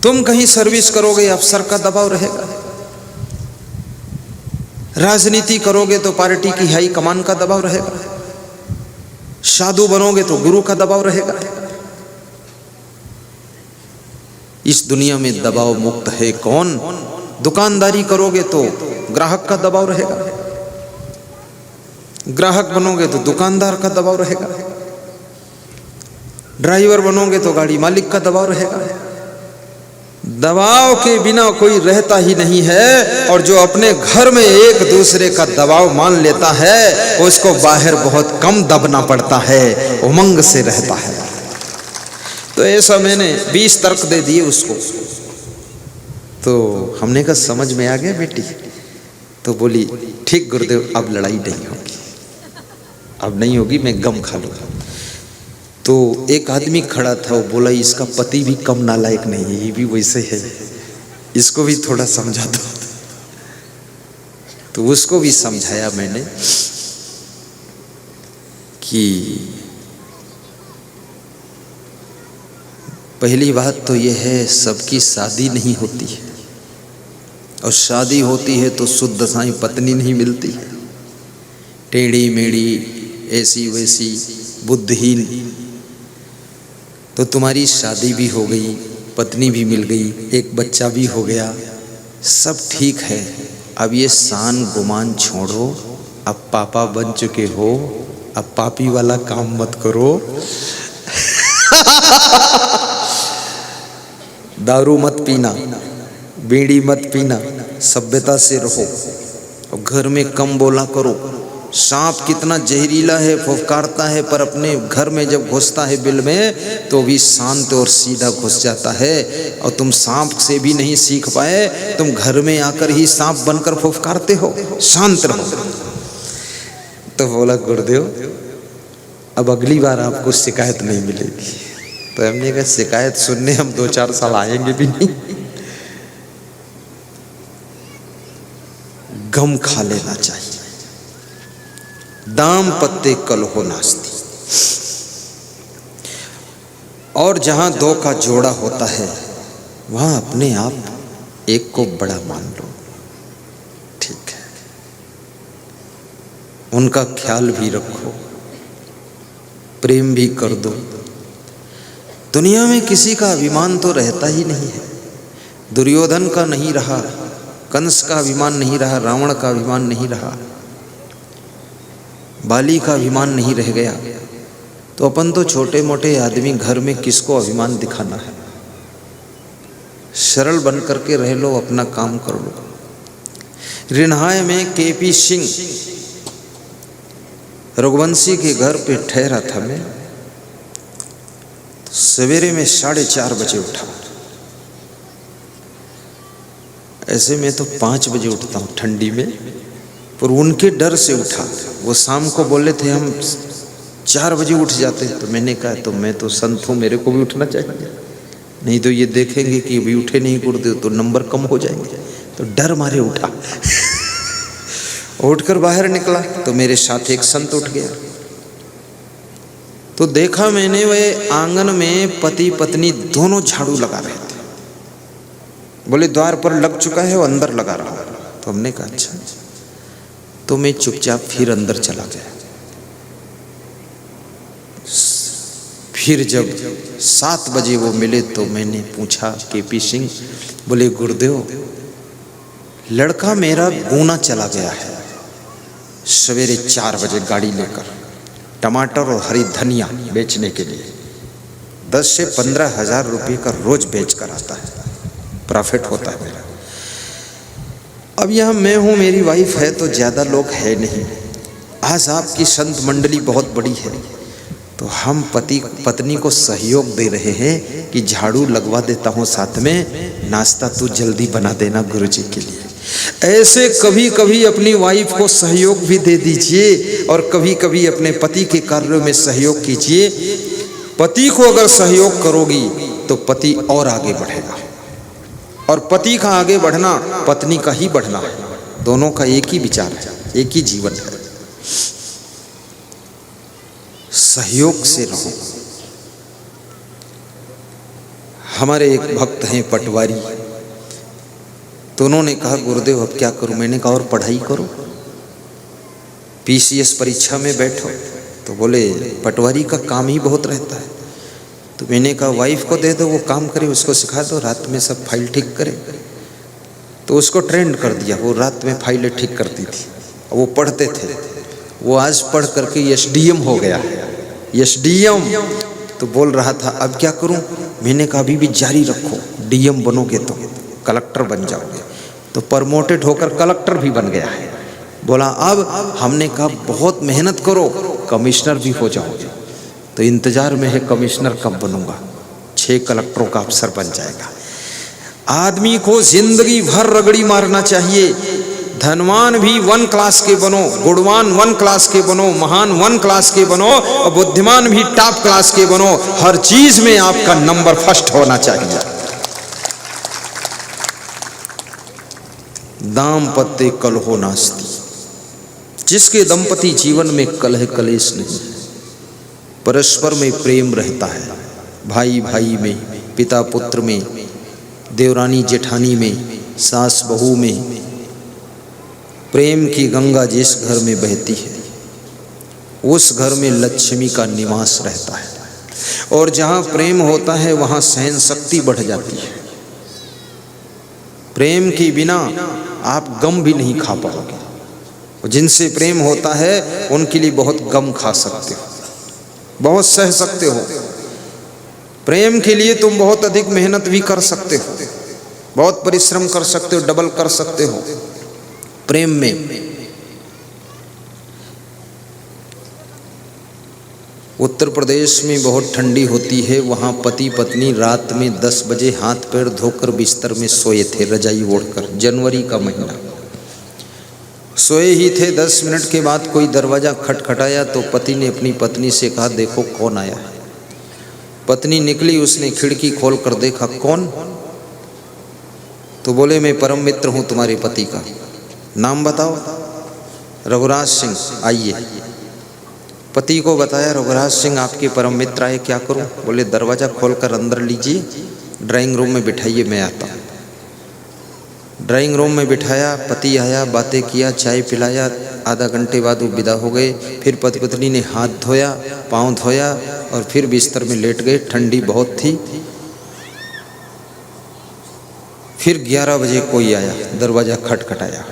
तुम कहीं सर्विस करोगे, अफसर का दबाव रहेगा। राजनीति करोगे तो पार्टी की हाई कमान का दबाव रहेगा। साधु बनोगे तो गुरु का दबाव रहेगा। इस दुनिया में दबाव मुक्त है कौन? दुकानदारी करोगे तो ग्राहक का दबाव रहेगा, ग्राहक बनोगे तो दुकानदार का दबाव रहेगा, ड्राइवर बनोगे तो गाड़ी मालिक का दबाव रहेगा। दबाव के बिना कोई रहता ही नहीं है। और जो अपने घर में एक दूसरे का दबाव मान लेता है उसको बाहर बहुत कम दबना पड़ता है, उमंग से रहता है। तो ऐसा मैंने 20 तर्क दे दिए उसको। तो हमने कहा समझ में आ गया बेटी? तो बोली ठीक गुरुदेव, अब लड़ाई नहीं होगी, अब नहीं होगी, मैं गम खा लूंगा। तो एक आदमी खड़ा था, वो बोला इसका पति भी कम नालायक नहीं है, ये भी वैसे है, इसको भी थोड़ा समझा दो। तो उसको भी समझाया मैंने कि पहली बात तो यह है सबकी शादी नहीं होती है, और शादी होती है तो शुद्ध साईं पत्नी नहीं मिलती है। टेढ़ी मेढ़ी ऐसी वैसी बुद्धिहीन। तो तुम्हारी शादी भी हो गई, पत्नी भी मिल गई, एक बच्चा भी हो गया, सब ठीक है। अब ये शान गुमान छोड़ो, अब पापा बन चुके हो, अब पापी वाला काम मत करो। दारू मत पीना, बीड़ी मत पीना, सभ्यता से रहो, और घर में कम बोला करो। सांप कितना जहरीला है, फुफकारता है, पर अपने घर में जब घुसता है बिल में तो भी शांत और सीधा घुस जाता है। और तुम सांप से भी नहीं सीख पाए, तुम घर में आकर ही सांप बनकर फुफकारते हो, शांत रहो। तो बोला गुरुदेव अब अगली बार आपको शिकायत नहीं मिलेगी। तो हमने कहा शिकायत सुनने हम 2-4 साल आएंगे भी नहीं, गम खा लेना चाहिए। दाम पत्ते कलहो नास्ती। और जहां दो का जोड़ा होता है वहां अपने आप एक को बड़ा मान लो, ठीक है, उनका ख्याल भी रखो, प्रेम भी कर दो। दुनिया में किसी का अभिमान तो रहता ही नहीं है। दुर्योधन का नहीं रहा, कंस का अभिमान नहीं रहा, रावण का अभिमान नहीं रहा, बाली का अभिमान नहीं रह गया। तो अपन तो छोटे मोटे आदमी घर में किसको अभिमान दिखाना है? सरल बन करके रह लो, अपना काम कर लो। रिन्हाय में केपी सिंह रघुवंशी के घर पे ठहरा था मैं। तो सवेरे में 4:30 बजे उठा। ऐसे में तो 5 बजे उठता हूँ ठंडी में, पर उनके डर से उठा। वो शाम को बोले थे हम 4 बजे उठ जाते हैं। तो मैंने कहा तो मैं तो संत हूँ, मेरे को भी उठना चाहिए, नहीं तो ये देखेंगे कि अभी उठे नहीं गुरुदेव तो नंबर कम हो जाएंगे। तो डर मारे उठा। उठकर बाहर निकला तो मेरे साथ एक संत उठ गया। तो देखा मैंने वह आंगन में पति पत्नी दोनों झाड़ू लगा रहे थे। बोले द्वार पर लग चुका है, वो अंदर लगा रहा। तो हमने कहा अच्छा। तो मैं चुपचाप फिर अंदर चला गया। फिर जब 7 बजे वो मिले तो मैंने पूछा केपी सिंह, बोले गुरुदेव लड़का मेरा गुना चला गया है, सवेरे 4 बजे गाड़ी लेकर टमाटर और हरी धनिया बेचने के लिए 10 से 15 हजार रुपये का रोज बेच कर आता है, प्रॉफिट होता है मेरा। अब यहाँ मैं हूँ, मेरी वाइफ है, तो ज़्यादा लोग है नहीं। आज आपकी संत मंडली बहुत बड़ी है, तो हम पति पत्नी को सहयोग दे रहे हैं कि झाड़ू लगवा देता हूँ, साथ में नाश्ता तू जल्दी बना देना गुरुजी के लिए। ऐसे कभी कभी अपनी वाइफ को सहयोग भी दे दीजिए, और कभी कभी अपने पति के कार्यों में सहयोग कीजिए। पति को अगर सहयोग करोगी तो पति और आगे बढ़ेगा, और पति का आगे बढ़ना पत्नी का ही बढ़ना है। दोनों का एक ही विचार है, एक ही जीवन है। सहयोग से रहो। हमारे एक भक्त हैं पटवारी, तो उन्होंने कहा गुरुदेव अब क्या करूं? मैंने कहा और पढ़ाई करो, पीसीएस परीक्षा में बैठो। तो बोले पटवारी का काम ही बहुत रहता है। तो मैंने कहा वाइफ को दे दो, वो काम करे, उसको सिखा दो, रात में सब फाइल ठीक करे। तो उसको ट्रेंड कर दिया, वो रात में फाइलें ठीक करती थी, वो पढ़ते थे। वो आज पढ़ करके एसडीएम हो गया है, एसडीएम। तो बोल रहा था अब क्या करूं? मैंने कहा अभी भी जारी रखो, डीएम बनोगे तो कलेक्टर बन जाओगे। तो प्रमोटेड होकर कलेक्टर भी बन गया है। बोला अब हमने कहा बहुत मेहनत करो, कमिश्नर भी हो जाओगे। तो इंतजार में है कमिश्नर कब बनूंगा, 6 कलेक्टरों का अफसर बन जाएगा। आदमी को जिंदगी भर रगड़ी मारना चाहिए। धनवान भी 1 क्लास के बनो, गुणवान 1 क्लास के बनो, महान 1 क्लास के बनो, और बुद्धिमान भी टॉप क्लास के बनो। हर चीज में आपका नंबर फर्स्ट होना चाहिए। दाम्पत्य कलहो नास्ति, जिसके दंपति जीवन में कलह कलेश नहीं, परस्पर में प्रेम रहता है, भाई भाई में, पिता पुत्र में, देवरानी जेठानी में, सास बहू में, प्रेम की गंगा जिस घर में बहती है उस घर में लक्ष्मी का निवास रहता है। और जहाँ प्रेम होता है वहाँ सहन शक्ति बढ़ जाती है। प्रेम के बिना आप गम भी नहीं खा पाओगे। जिनसे प्रेम होता है उनके लिए बहुत गम खा सकते हो, बहुत सह सकते हो। प्रेम के लिए तुम बहुत अधिक मेहनत भी कर सकते हो, बहुत परिश्रम कर सकते हो, डबल कर सकते हो प्रेम में। उत्तर प्रदेश में बहुत ठंडी होती है, वहाँ पति पत्नी रात में 10 बजे हाथ पैर धोकर बिस्तर में सोए थे, रजाई ओढ़कर। जनवरी का महीना, सोए ही थे। 10 मिनट के बाद कोई दरवाज़ा खटखटाया तो पति ने अपनी पत्नी से कहा देखो कौन आया है। पत्नी निकली, उसने खिड़की खोल कर देखा, कौन? तो बोले मैं परम मित्र हूँ तुम्हारे पति का, नाम बताओ। रघुराज सिंह, आइए। पति को बताया रघुराज सिंह आपके परम मित्र आए, क्या करूं? बोले दरवाज़ा खोलकर अंदर लीजिए, ड्राइंग रूम में बिठाइए, मैं आता हूँ। ड्राइंग रूम में बिठाया, पति आया, बातें किया, चाय पिलाया। आधा घंटे बाद वो विदा हो गए। फिर पति पत्नी ने हाथ धोया, पाँव धोया और फिर बिस्तर में लेट गए। ठंडी बहुत थी। फिर 11 बजे कोई आया, दरवाज़ा खटखटाया।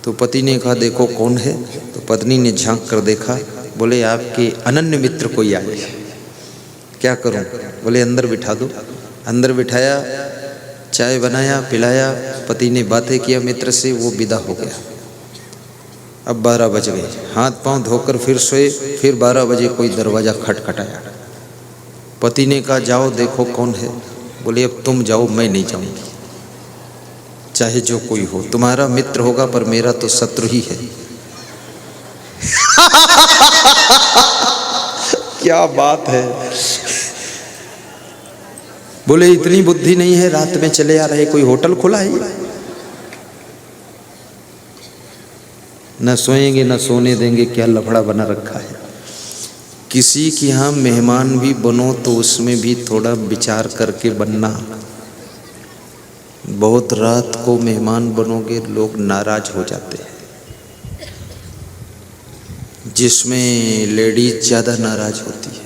तो पति ने कहा देखो कौन है? तो पत्नी ने झांक कर देखा, बोले आपके अनन्य मित्र कोई आए। क्या करूं? बोले अंदर बिठा दो। अंदर बिठाया, चाय बनाया, पिलाया। पति ने बातें किया मित्र से, वो विदा हो गया। अब 12 बज गए, हाथ पांव धोकर फिर सोए। फिर 12 बजे कोई दरवाज़ा खटखटाया। पति ने कहा जाओ देखो कौन है। बोले अब तुम जाओ, मैं नहीं जाऊंगी, चाहे जो कोई हो। तुम्हारा मित्र होगा पर मेरा तो शत्रु ही है। क्या बात है। बोले इतनी बुद्धि नहीं है, रात में चले आ रहे, कोई होटल खुला है? न सोएंगे न सोने देंगे, क्या लफड़ा बना रखा है। किसी के यहाँ मेहमान भी बनो तो उसमें भी थोड़ा विचार करके बनना। बहुत रात को मेहमान बनोगे लोग नाराज हो जाते हैं, जिसमें लेडीज ज़्यादा नाराज होती है।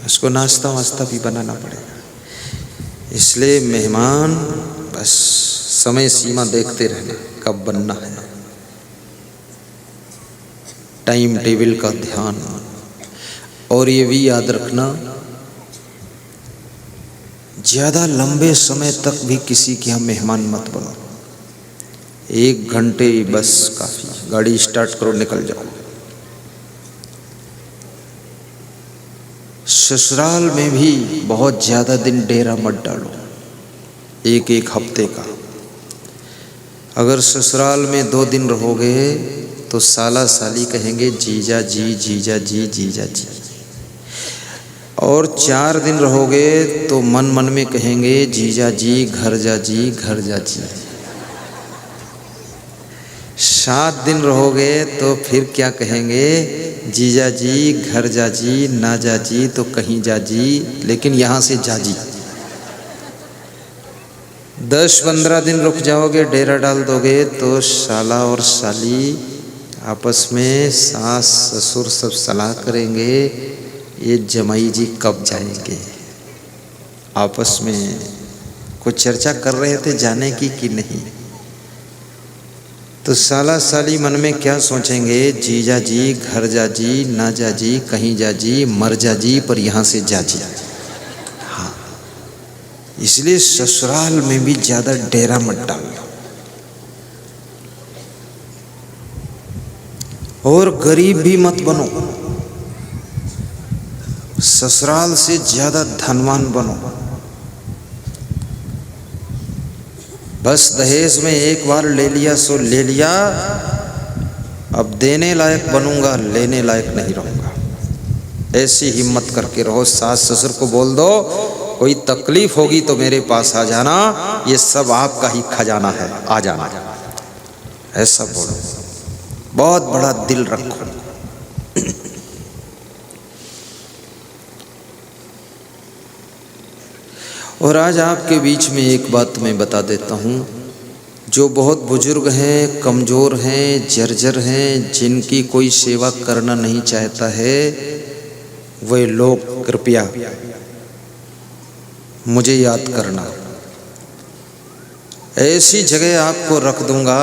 उसको नाश्ता वास्ता भी बनाना पड़ेगा। इसलिए मेहमान बस समय सीमा देखते रहना, कब बनना है। टाइम टेबल का ध्यान। और ये भी याद रखना, ज़्यादा लंबे समय तक भी किसी के यहाँ मेहमान मत बनो। 1 घंटे बस काफ़ी। गाड़ी स्टार्ट करो, निकल जाओ। ससुराल में भी बहुत ज़्यादा दिन डेरा मत डालो, 1-1 हफ्ते का। अगर ससुराल में 2 दिन रहोगे तो साला साली कहेंगे जीजा जी, जीजा जी, जीजा जी। और 4 दिन रहोगे तो मन मन में कहेंगे जीजा जी, घर जा जी, घर जा जी। 7 दिन रहोगे तो फिर क्या कहेंगे, जीजा जी घर जा जी, ना जा जी तो कहीं जा जी, लेकिन यहाँ से जा जी। 10-15 दिन रुक जाओगे, डेरा डाल दोगे तो साला और साली आपस में सास ससुर सब सलाह करेंगे, ये जमाई जी कब जाएंगे। आपस में कुछ चर्चा कर रहे थे जाने की कि नहीं। तो साला साली मन में क्या सोचेंगे, जीजा जी घर जा जी, ना जा जी कहीं जा जी, मर जा जी पर यहाँ से जा जी। हाँ, इसलिए ससुराल में भी ज्यादा डेरा मत डालना और गरीब भी मत बनो, ससुराल से ज्यादा धनवान बनो। बस दहेज में एक बार ले लिया सो ले लिया, अब देने लायक बनूंगा, लेने लायक नहीं रहूंगा। ऐसी हिम्मत करके रहो। सास ससुर को बोल दो कोई तकलीफ होगी तो मेरे पास आ जाना, ये सब आपका ही खजाना है, आ जाना, ऐसा बोलो। बहुत बड़ा दिल रखो। और आज आपके बीच में एक बात मैं बता देता हूँ, जो बहुत बुजुर्ग हैं, कमज़ोर हैं, जर्जर हैं, जिनकी कोई सेवा करना नहीं चाहता है, वे लोग कृपया मुझे याद करना। ऐसी जगह आपको रख दूंगा,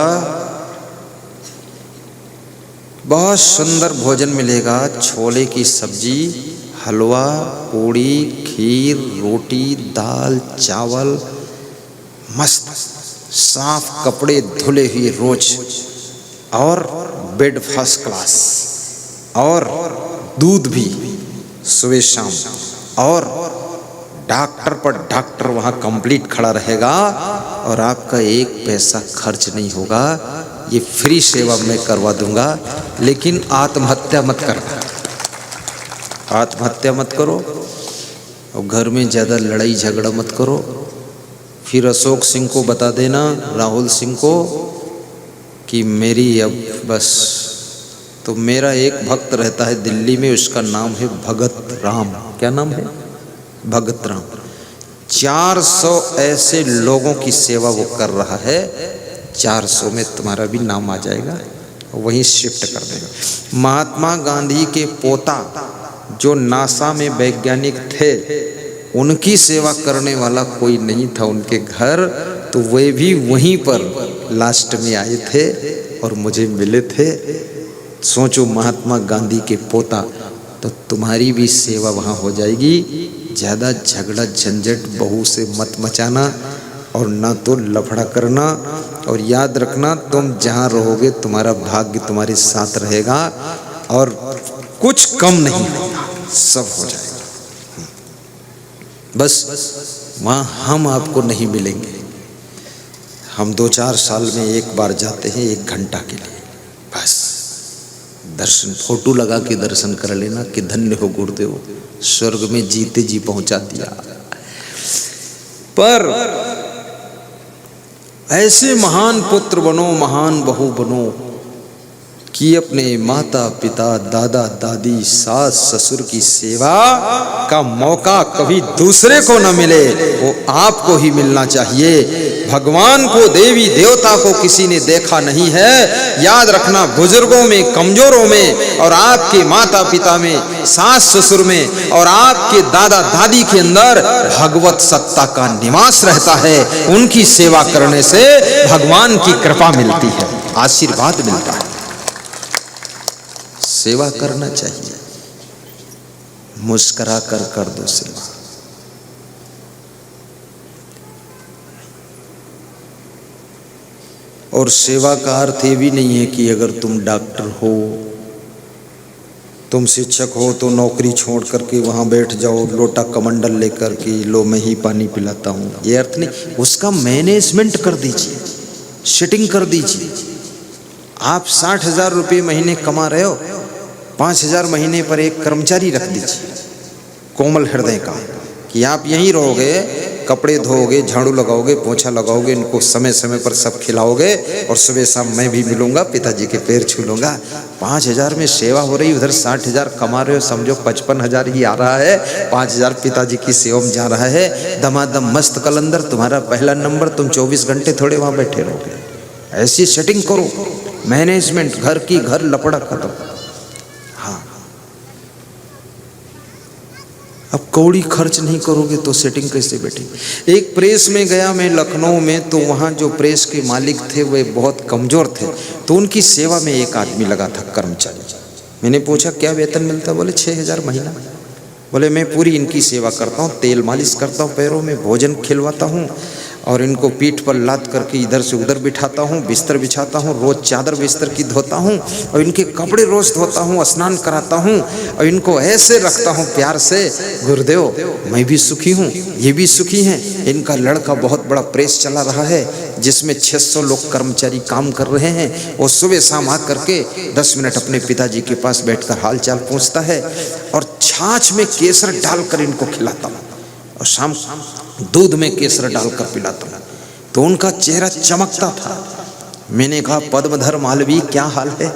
बहुत सुंदर भोजन मिलेगा, छोले की सब्जी, हलवा, पूड़ी, खीर, रोटी, दाल, चावल, मस्त साफ कपड़े धुले हुए रोज, और बेड फर्स्ट क्लास, और दूध भी सुबह शाम, और डॉक्टर पर डॉक्टर वहाँ कंप्लीट खड़ा रहेगा, और आपका एक पैसा खर्च नहीं होगा। ये फ्री सेवा मैं करवा दूंगा, लेकिन आत्महत्या मत करना, आत्महत्या मत करो, और घर में ज़्यादा लड़ाई झगड़ा मत करो। फिर अशोक सिंह को बता देना, राहुल सिंह को, कि मेरी अब बस। तो मेरा एक भक्त रहता है दिल्ली में, उसका नाम है भगत राम। क्या नाम है? भगत राम। 400 ऐसे लोगों की सेवा वो कर रहा है, 400 में तुम्हारा भी नाम आ जाएगा, वहीं शिफ्ट कर देगा। महात्मा गांधी के पोता जो नासा में वैज्ञानिक थे, उनकी सेवा करने वाला कोई नहीं था उनके घर, तो वे भी वहीं पर लास्ट में आए थे और मुझे मिले थे। सोचो, महात्मा गांधी के पोता, तो तुम्हारी भी सेवा वहाँ हो जाएगी। ज़्यादा झगड़ा झंझट बहू से मत मचाना, और ना तो लफड़ा करना। और याद रखना, तुम जहाँ रहोगे तुम्हारा भाग्य तुम्हारे साथ रहेगा, और कुछ कम नहीं होगा, सब हो जाएगा। बस वहाँ हम आपको नहीं मिलेंगे। हम 2-4 साल में एक बार जाते हैं, 1 घंटा के लिए, बस दर्शन, फोटो लगा के दर्शन कर लेना कि धन्य हो गुरुदेव, स्वर्ग में जीते जी पहुंचा दिया। पर ऐसे महान पुत्र बनो, महान बहू बनो कि अपने माता पिता, दादा दादी, सास ससुर की सेवा का मौका कभी दूसरे को न मिले, वो आपको ही मिलना चाहिए। भगवान को, देवी देवता को किसी ने देखा नहीं है। याद रखना, बुजुर्गों में, कमजोरों में, और आपके माता पिता में, सास ससुर में, और आपके दादा दादी के अंदर भगवत सत्ता का निवास रहता है। उनकी सेवा करने से भगवान की कृपा मिलती है, आशीर्वाद मिलता है। सेवा करना चाहिए, मुस्कुरा कर दो सेवा। और सेवा का अर्थ ये भी नहीं है कि अगर तुम डॉक्टर हो, तुम शिक्षक हो, तो नौकरी छोड़ करके वहाँ बैठ जाओ लोटा कमंडल लेकर कि लो मैं ही पानी पिलाता हूँ, ये अर्थ नहीं। उसका मैनेजमेंट कर दीजिए, सेटिंग कर दीजिए। आप 60,000 रुपये महीने कमा रहे हो, 5,000 महीने पर एक कर्मचारी रख दीजिए, कोमल हृदय का, कि आप यहीं रहोगे, कपड़े धोओगे, झाड़ू लगाओगे, पोछा लगाओगे, इनको समय समय पर सब खिलाओगे और सुबह शाम मैं भी मिलूंगा, पिताजी के पैर छू लूंगा। 5,000 में सेवा हो रही, उधर 60,000 कमा रहे हो, समझो 55,000 ही आ रहा है, 5,000 पिताजी की सेवा में जा रहा है। दमादम मस्त कलंदर, तुम्हारा पहला नंबर, तुम 24 घंटे थोड़े वहां बैठे रहोगे। ऐसी सेटिंग करो, मैनेजमेंट घर की, घर लपड़ा खत्म। हाँ, अब कौड़ी खर्च नहीं करोगे तो सेटिंग कैसे बैठेगी। एक प्रेस में गया मैं लखनऊ में, तो वहाँ जो प्रेस के मालिक थे वे बहुत कमज़ोर थे, तो उनकी सेवा में एक आदमी लगा था कर्मचारी। मैंने पूछा क्या वेतन मिलता? बोले 6,000 महीना। बोले मैं पूरी इनकी सेवा करता हूँ, तेल मालिश करता हूँ पैरों में, भोजन खिलवाता हूँ और इनको पीठ पर लाद करके इधर से उधर बिठाता हूँ, बिस्तर बिछाता हूँ, रोज़ चादर बिस्तर की धोता हूँ और इनके कपड़े रोज़ धोता हूँ, स्नान कराता हूँ और इनको ऐसे रखता हूँ प्यार से। गुरुदेव मैं भी सुखी हूँ, ये भी सुखी हैं। इनका लड़का बहुत बड़ा प्रेस चला रहा है जिसमें 600 लोग कर्मचारी काम कर रहे हैं। वो सुबह शाम आ करके 10 मिनट अपने पिताजी के पास बैठकर हाल चाल पूछता है और छाछ में केसर डालकर इनको खिलाता हूँ और शाम दूध में केसर डालकर पिलाता हूँ। तो उनका चेहरा चमकता था। मैंने कहा पद्मधर मालवी क्या हाल है?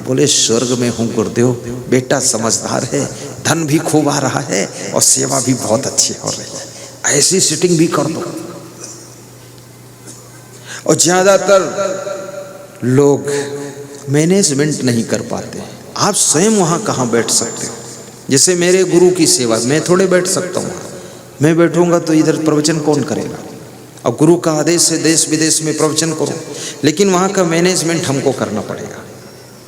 बोले स्वर्ग में हूँ गुरुदेव, बेटा समझदार है, धन भी खूब आ रहा है और सेवा भी बहुत अच्छी हो रही है, ऐसी सिटिंग भी कर दो। और ज्यादातर लोग मैनेजमेंट नहीं कर पाते। आप स्वयं वहाँ कहाँ बैठ सकते हो? जैसे मेरे गुरु की सेवा, मैं थोड़े बैठ सकता हूँ, मैं बैठूंगा तो इधर प्रवचन कौन करेगा? और गुरु का आदेश है देश विदेश में प्रवचन करो, लेकिन वहाँ का मैनेजमेंट हमको करना पड़ेगा।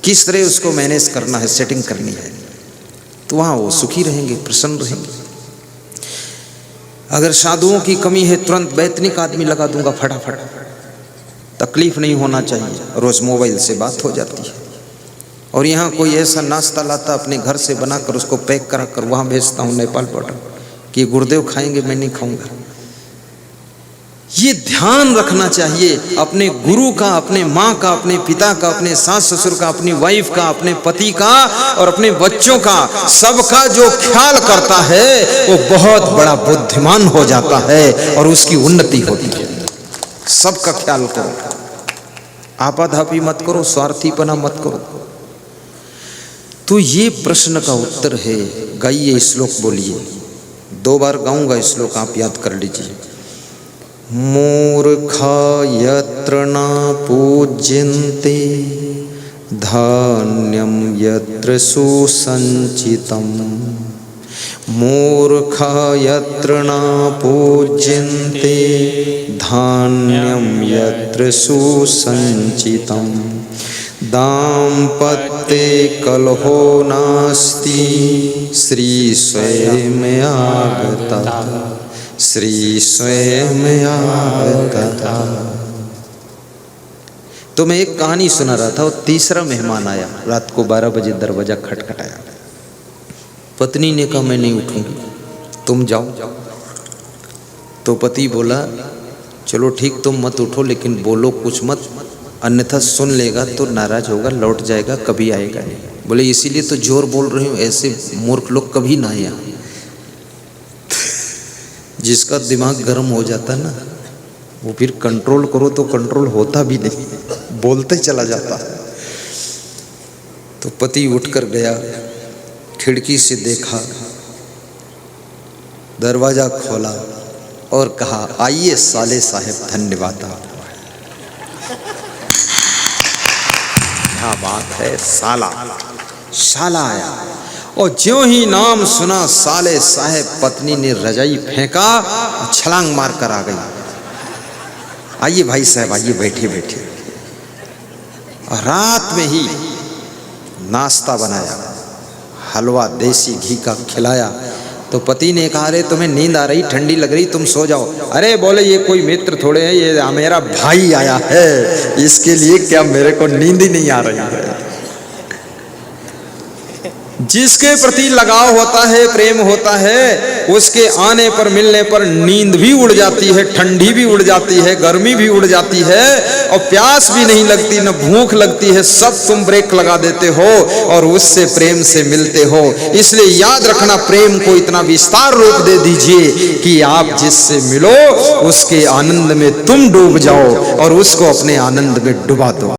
किस तरह उसको मैनेज करना है, सेटिंग करनी है, तो वहाँ वो सुखी रहेंगे, प्रसन्न रहेंगे। अगर साधुओं की कमी है तुरंत वैतनिक आदमी लगा दूंगा फटाफट, तकलीफ नहीं होना चाहिए, रोज़ मोबाइल से बात हो जाती है। और यहाँ कोई ऐसा नाश्ता लाता अपने घर से बनाकर उसको पैक करा कर वहाँ भेजता हूँ नेपाल बॉर्डर कि गुरुदेव खाएंगे, मैं नहीं खाऊंगा। ये ध्यान रखना चाहिए अपने गुरु का, अपने माँ का, अपने पिता का, अपने सास ससुर का, अपनी वाइफ का, अपने पति का और अपने बच्चों का, सबका जो ख्याल करता है वो बहुत बड़ा बुद्धिमान हो जाता है और उसकी उन्नति होती है। सबका ख्याल करो, आपाधापी मत करो, स्वार्थीपना मत करो। तो ये प्रश्न का उत्तर है। गाइए श्लोक, बोलिए, 2 बार गाऊंगा श्लोक, आप याद कर लीजिए। मूर्खा यत्र न पूज्यन्ते धान्यम यत्र सुसंचितम। मूर्खा यत्र न पूज्यन्ते धान्यम यत्र सुसंचितम। दाम्पत्ये कलहो नास्ति श्री स्वयं आगता, श्री स्वयं आगता। तो मैं एक कहानी सुना रहा था, वो तीसरा मेहमान आया, रात को 12 बजे दरवाजा खटखटाया। पत्नी ने कहा मैं नहीं उठूंगी, तुम जाओ। तो पति बोला चलो ठीक, तुम मत उठो, लेकिन बोलो कुछ मत, अन्यथा सुन लेगा तो नाराज होगा, लौट जाएगा, कभी आएगा नहीं। बोले इसीलिए तो जोर बोल रही हूँ, ऐसे मूर्ख लोग कभी ना आए। जिसका दिमाग गर्म हो जाता ना, वो फिर कंट्रोल करो तो कंट्रोल होता भी नहीं, बोलते चला जाता है। तो पति उठकर गया, खिड़की से देखा, दरवाजा खोला और कहा आइए साले साहब, धन्यवाद। क्या बात है, साला। साला आया और ज्यों ही नाम सुना साले साहब, पत्नी ने रजाई फेंका और छलांग मार कर आ गई। आइए भाई साहब, आइए, बैठिए बैठिए। और रात में ही नाश्ता बनाया, हलवा देसी घी का खिलाया। तो पति ने कहा अरे तुम्हें नींद आ रही, ठंडी लग रही, तुम सो जाओ। अरे बोले ये कोई मित्र थोड़े हैं, ये मेरा भाई आया है, इसके लिए क्या मेरे को नींद ही नहीं आ रही है। जिसके प्रति लगाव होता है, प्रेम होता है, उसके आने पर, मिलने पर नींद भी उड़ जाती है, ठंडी भी उड़ जाती है, गर्मी भी उड़ जाती है, और प्यास भी नहीं लगती, न भूख लगती है, सब तुम ब्रेक लगा देते हो और उससे प्रेम से मिलते हो। इसलिए याद रखना, प्रेम को इतना विस्तार रूप दे दीजिए कि आप जिससे मिलो उसके आनंद में तुम डूब जाओ और उसको अपने आनंद में डुबा दो।